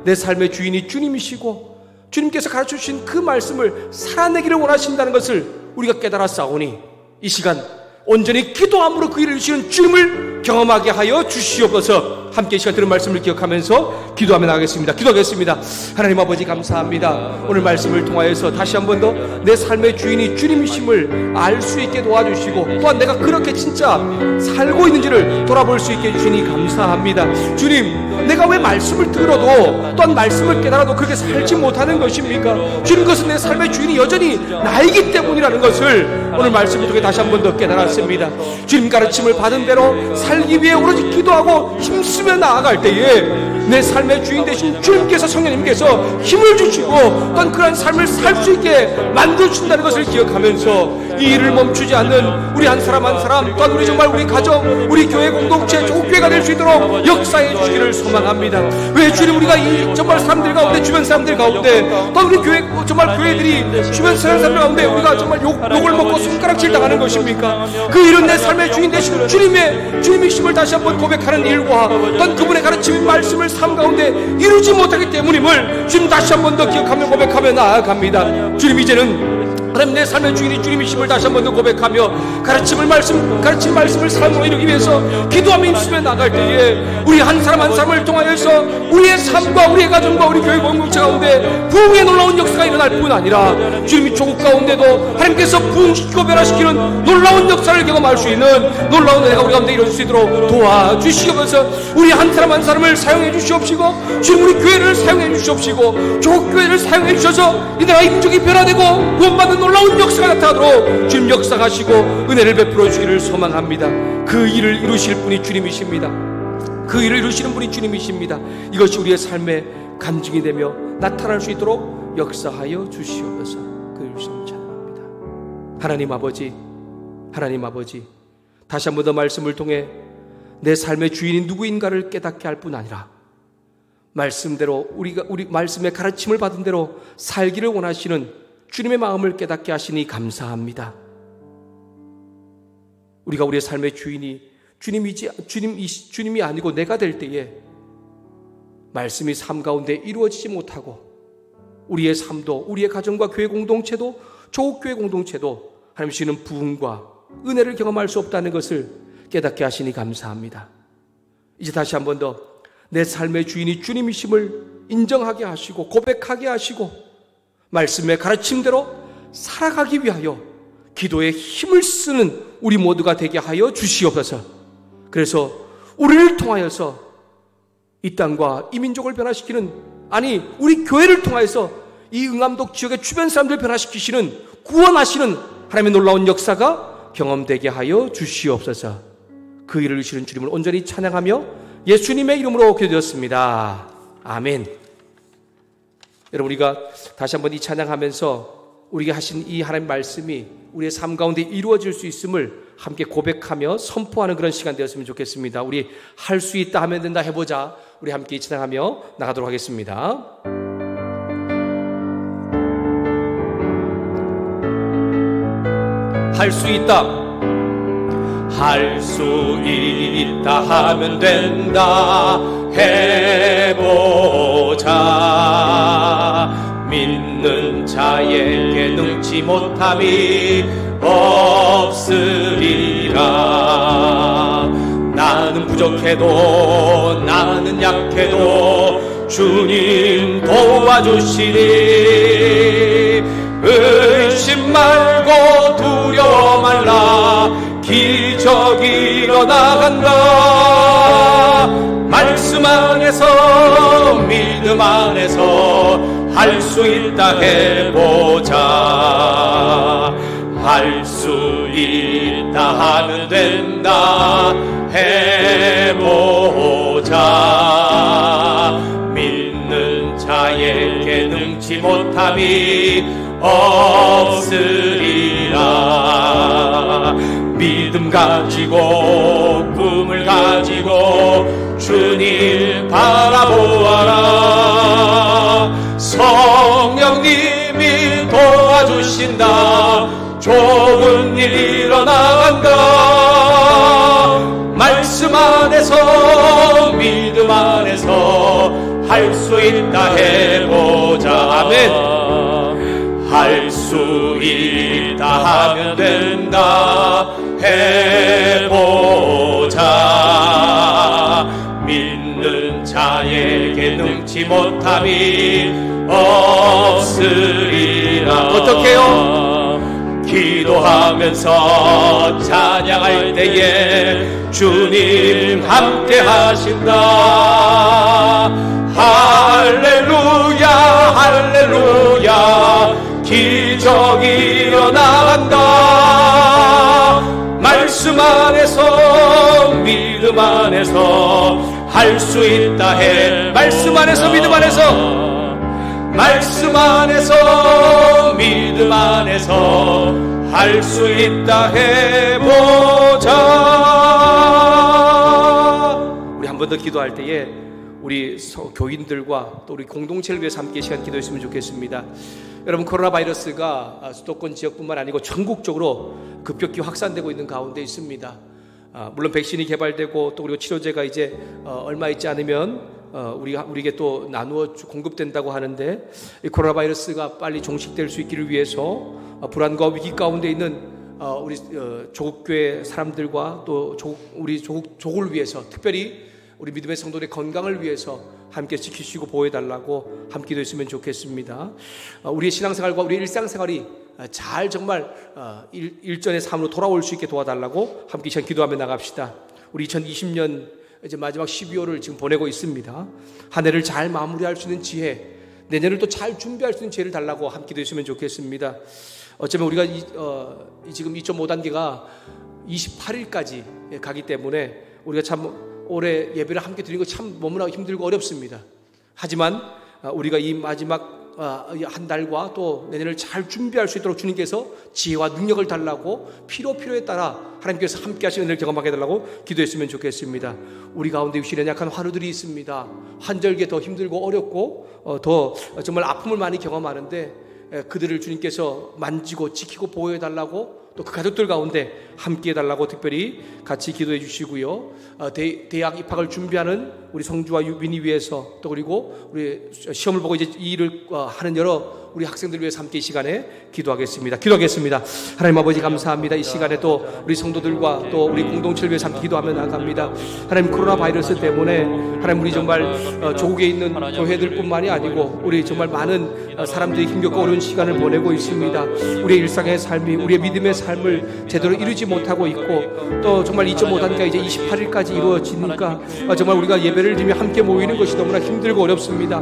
내 삶의 주인이 주님이시고 주님께서 가르쳐주신 그 말씀을 살아내기를 원하신다는 것을 우리가 깨달았사오니 이 시간 온전히 기도함으로 그 일을 주시는 주님을 경험하게 하여 주시옵소서. 함께 이 시간 들은 말씀을 기억하면서 기도하며 나가겠습니다. 기도하겠습니다. 하나님 아버지, 감사합니다. 오늘 말씀을 통하여서 다시 한 번 더 내 삶의 주인이 주님이심을 알 수 있게 도와주시고 또한 내가 그렇게 진짜 살고 있는지를 돌아볼 수 있게 해주시니 감사합니다. 주님, 내가 왜 말씀을 들어도 또한 말씀을 깨달아도 그렇게 살지 못하는 것입니까? 주님, 그것은 내 삶의 주인이 여전히 나이기 때문이라는 것을 오늘 말씀을 통해 다시 한 번 더 깨달았습니다. 주님 가르침을 받은 대로 살기 위해 오로지 기도하고 힘쓰며 나아갈 때에 내 삶의 주인 되신 주님께서, 성령님께서 힘을 주시고 또한 그러한 삶을 살 수 있게 만들어주신다는 것을 기억하면서 이 일을 멈추지 않는 우리 한 사람 한 사람, 또한 우리 정말 우리 가정, 우리 교회 공동체, 조국교회가 될 수 있도록 역사해 주시기를 소망합니다. 왜 주님, 우리가 이 정말 사람들 가운데, 주변 사람들 가운데, 또한 우리 교회, 정말 교회들이 주변 사람들 가운데 우리가 정말 욕을 먹고 손가락질 당하는 것입니까? 그 일은 내 삶의 주인 되신 주님이심을 다시 한번 고백하는 일과 또한 그분의 가르침 말씀을 삶 가운데 이루지 못하기 때문임을 주님 다시 한번 더 기억하며 고백하며 나아갑니다. 주님, 이제는 하나님, 내 삶의 주인이 주님이심을 다시 한번 더 고백하며 가르친 말씀을 삶으로 이루기 위해서 기도하며 힘쓰며 나갈 때에 우리 한 사람 한 사람을 통하여서 우리의 삶과 우리의 가정과 우리 교회 공동체 가운데 부흥의 놀라운 역사가 일어날 뿐 아니라 주님이 조국 가운데도 하나님께서 부흥시키고 변화시키는 놀라운 역사를 경험할 수 있는 놀라운 은혜가 우리 가운데 이루어질 수 있도록 도와주시옵소서. 우리 한 사람 한 사람을 사용해 주시옵시고 주님, 우리 교회를 사용해 주시옵시고 조국 교회를 사용해 주셔서 이 나라 인족이 변화되고 구원받는 놀라운 역사가 나타나도록 주님 역사하시고 은혜를 베풀어 주기를 소망합니다. 그 일을 이루실 분이 주님이십니다. 그 일을 이루시는 분이 주님이십니다. 이것이 우리의 삶의 간증이 되며 나타날 수 있도록 역사하여 주시옵소서. 그 이름 찬양합니다. 하나님 아버지, 하나님 아버지, 다시 한 번 더 말씀을 통해 내 삶의 주인이 누구인가를 깨닫게 할 뿐 아니라 말씀대로 우리 말씀의 가르침을 받은 대로 살기를 원하시는 주님의 마음을 깨닫게 하시니 감사합니다. 우리가 우리의 삶의 주인이 주님이 아니고 내가 될 때에 말씀이 삶 가운데 이루어지지 못하고 우리의 삶도, 우리의 가정과 교회 공동체도, 조국교회 공동체도 하나님 주시는 부흥과 은혜를 경험할 수 없다는 것을 깨닫게 하시니 감사합니다. 이제 다시 한 번 더 내 삶의 주인이 주님이심을 인정하게 하시고 고백하게 하시고 말씀의 가르침대로 살아가기 위하여 기도에 힘을 쓰는 우리 모두가 되게 하여 주시옵소서. 그래서 우리를 통하여서 이 땅과 이 민족을 변화시키는, 아니 우리 교회를 통하여서 이 응암동 지역의 주변 사람들을 변화시키시는, 구원하시는 하나님의 놀라운 역사가 경험되게 하여 주시옵소서. 그 일을 이루시는 주님을 온전히 찬양하며 예수님의 이름으로 기도드렸습니다. 아멘. 여러분, 우리가 다시 한번 이 찬양하면서 우리가 하신 이 하나님 말씀이 우리의 삶 가운데 이루어질 수 있음을 함께 고백하며 선포하는 그런 시간 되었으면 좋겠습니다. 우리 할 수 있다 하면 된다 해보자. 우리 함께 찬양하며 나가도록 하겠습니다. 할 수 있다. 할 수 있다 하면 된다 해보자. 믿는 자에게 능치 못함이 없으리라. 나는 부족해도 나는 약해도 주님 도와주시니 의심 말고 두려워 말라. 기적이 일어나간다. 말씀 안에서 믿음 안에서 할 수 있다 해보자. 할 수 있다 하면 된다 해보자. 믿는 자에게 능치 못함이 없으리라. 믿음 가지고 꿈을 가지고 주님 바라보아라. 성령님이 도와주신다. 좋은 일 일어나간다. 말씀 안에서 믿음 안에서 할 수 있다 해보자. 아멘. 할 수 있다 하면 된다 해보자. 믿는 자에게 능치 못함이 없으리라. 어떻게요? 기도하면서 찬양할 때에 주님 함께 하신다. 할렐루야 할렐루야. 기적이 일어난다. 말씀 안에서 믿음 안에서 할 수 있다 해. 말씀 안에서 믿음 안에서, 말씀 안에서 믿음 안에서 할 수 있다 해보자. 우리 한 번 더 기도할 때에 우리 교인들과 또 우리 공동체를 위해서 함께 시간 기도했으면 좋겠습니다. 여러분, 코로나 바이러스가 수도권 지역뿐만 아니고 전국적으로 급격히 확산되고 있는 가운데 있습니다. 물론 백신이 개발되고 또 그리고 치료제가 이제 얼마 있지 않으면 우리에게 또 나누어 공급된다고 하는데, 이 코로나 바이러스가 빨리 종식될 수 있기를 위해서 불안과 위기 가운데 있는 우리 조국교회 사람들과 또 우리 조국을 위해서, 특별히 우리 믿음의 성도들의 건강을 위해서 함께 지키시고 보호해달라고 함께 기도했으면 좋겠습니다. 우리의 신앙생활과 우리의 일상생활이 잘 정말 일전의 삶으로 돌아올 수 있게 도와달라고 함께 기도하며 나갑시다. 우리 2020년 이제 마지막 12월을 지금 보내고 있습니다. 한 해를 잘 마무리할 수 있는 지혜, 내년을 또 잘 준비할 수 있는 지혜를 달라고 함께 기도했으면 좋겠습니다. 어쩌면 우리가 지금 2.5단계가 28일까지 가기 때문에 우리가 참 올해 예배를 함께 드리는 거 참 너무나 힘들고 어렵습니다. 하지만 우리가 이 마지막 한 달과 또 내년을 잘 준비할 수 있도록 주님께서 지혜와 능력을 달라고 필요에 따라 하나님께서 함께 하시는 은혜를 경험하게 해달라고 기도했으면 좋겠습니다. 우리 가운데 육신에 연약한 하루들이 있습니다. 환절기에 더 힘들고 어렵고 더 정말 아픔을 많이 경험하는데 그들을 주님께서 만지고 지키고 보호해달라고 또 그 가족들 가운데 함께 해달라고 특별히 같이 기도해 주시고요. 대학 입학을 준비하는 우리 성주와 유빈이 위해서 또 그리고 우리 시험을 보고 이제 이 일을 하는 여러 우리 학생들 위해서 함께 이 시간에 기도하겠습니다. 하나님 아버지 감사합니다. 이 시간에 또 우리 성도들과 또 우리 공동체를 위해서 함께 기도하며 나갑니다. 하나님 코로나 바이러스 때문에 하나님 우리 정말 조국에 있는 교회들뿐만이 아니고 우리 정말 많은 사람들이 힘겹고 어려운 시간을 보내고 있습니다. 우리의 일상의 삶이 우리의 믿음의 삶을 제대로 이루지 못하고 있고 또 정말 2.5단계가 이제 28일까지 이루어지니까 정말 우리가 예배를 드리며 함께 모이는 것이 너무나 힘들고 어렵습니다.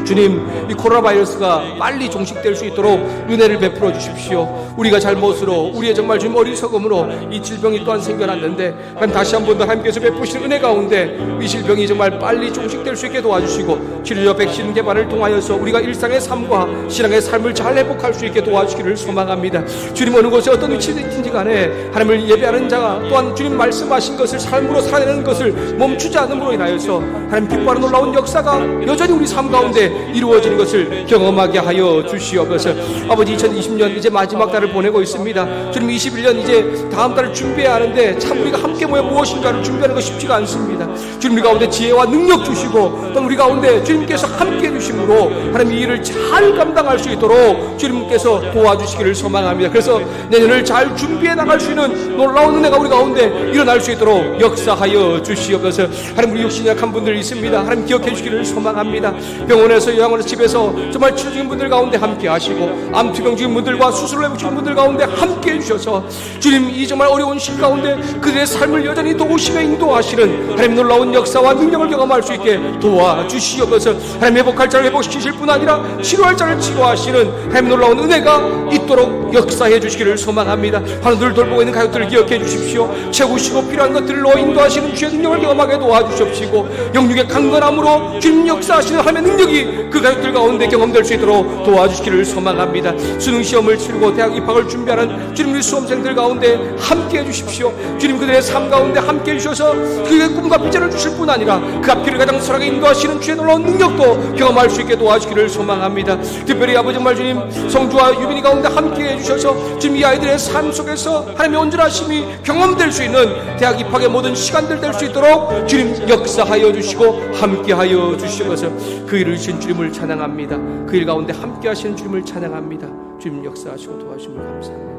주님, 이 코로나 바이러스가 빨리 종식될 수 있도록 은혜를 베풀어 주십시오. 우리가 잘못으로 우리의 정말 주님 어리석음으로 이 질병이 또한 생겨났는데 하나님 다시 한 번 더 하나님께서 베푸시는 은혜 가운데 이 질병이 정말 빨리 종식될 수 있게 도와주시고 치료제 백신 개발을 통하여서 우리가 일상의 삶과 신앙의 삶을 잘 회복할 수 있게 도와주기를 소망합니다. 주님 어느 곳에 어떤 위치든지 간에 하나님을 예배하는 자가 또한 주님 말씀하신 것을 삶으로 살아내는 것을 멈추지 않음으로 인하여서 하나님 기뻐하는 놀라운 역사가 여전히 우리 삶 가운데 이루어지는 것을 경험하게 하여 주시옵소서. 아버지 2020년 이제 마지막 달을 보내고 있습니다. 주님 21년 이제 다음 달을 준비해야 하는데 참 우리가 함께 모여 무엇인가를 준비하는 것이 쉽지가 않습니다. 주님 우리 가운데 지혜와 능력 주시고 또 우리 가운데 주님께서 함께 해주심으로 하나님 이 일을 잘 감당할 수 있도록 주님께서 도와주시기를 소망합니다. 그래서 내년을 잘 준비해 나갈 수 있는 놀라운 은혜가 우리 가운데 일어날 수 있도록 역사하여 주시옵소서. 하나님 우리 육신이 약한 분들 있습니다. 하나님 기억해 주시기를 소망합니다. 병원에서 요양원에서 집에서 정말 치료 중인 분들 가운데 함께 하시고 암투병 중인 분들과 수술을 해보시는 분들 가운데 함께 해주셔서 주님 이 정말 어려운 시기 가운데 그들의 삶을 여전히 도우시며 인도하시는 하나님 놀라운 역사와 능력을 경험할 수 있게 도와주시옵소서. 하나님 회복할 자를 회복시키실 뿐 아니라 치료할 자를 치료하시는 하나님 놀라운 은혜가 있도록 역사해 주시기를 소망합니다. 하나님들 돌보고 있는 가족들을 기억해 주십시오. 채우시고 필요한 것들로 인도하시는 주의 능력을 경험하게 도와주십시오. 영육의 강건함으로 주님 역사하시는 하나님의 능력이 그 가족들 가운데 경험될 수 있도록 도와주시기를 소망합니다. 수능시험을 치르고 대학 입학을 준비하는 주님 우리 수험생들 가운데 함께 해주십시오. 주님 그들의 삶 가운데 함께 해주셔서 그의 꿈과 비전을 주실 뿐 아니라 그 앞길을 가장 선하게 인도하시는 주의 놀라운 능력도 경험할 수 있게 도와주시기를 소망합니다. 특별히 아버지 정말 주님 성주와 유빈이 가운데 함께 해주셔서 주님 이 아이들의 삶 속에서 하나님의 온전하심이 경험될 수 있는 대학 입학의 모든 시간들 될 수 있도록 주님 역사하여 주시고 함께하여 주시옵소서. 그 일을 주신 주님을 찬양합니다. 그 일 가운데 함께 하시는 주님을 찬양합니다. 주님 역사하시고 도와주심을 감사합니다.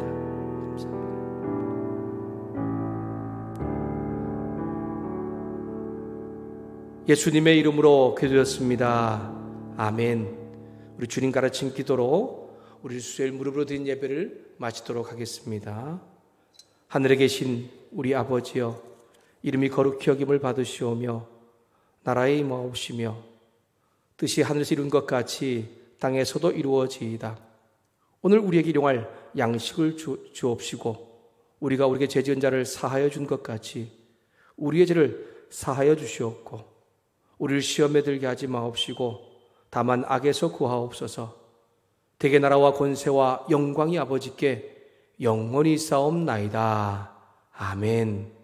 예수님의 이름으로 기도했습니다. 아멘. 우리 주님 가르친 기도로 우리 수요일 무릎으로 드린 예배를 마치도록 하겠습니다. 하늘에 계신 우리 아버지여, 이름이 거룩히 여김을 받으시오며 나라의 임하옵시며 뜻이 하늘에서 이룬 것 같이 땅에서도 이루어지이다. 오늘 우리에게 일용할 양식을 주옵시고 우리가 우리에게 죄 지은 자를 사하여 준 것 같이 우리의 죄를 사하여 주시옵고 우리를 시험에 들게 하지 마옵시고 다만 악에서 구하옵소서. 대개 나라와 권세와 영광이 아버지께 영원히 싸움나이다. 아멘.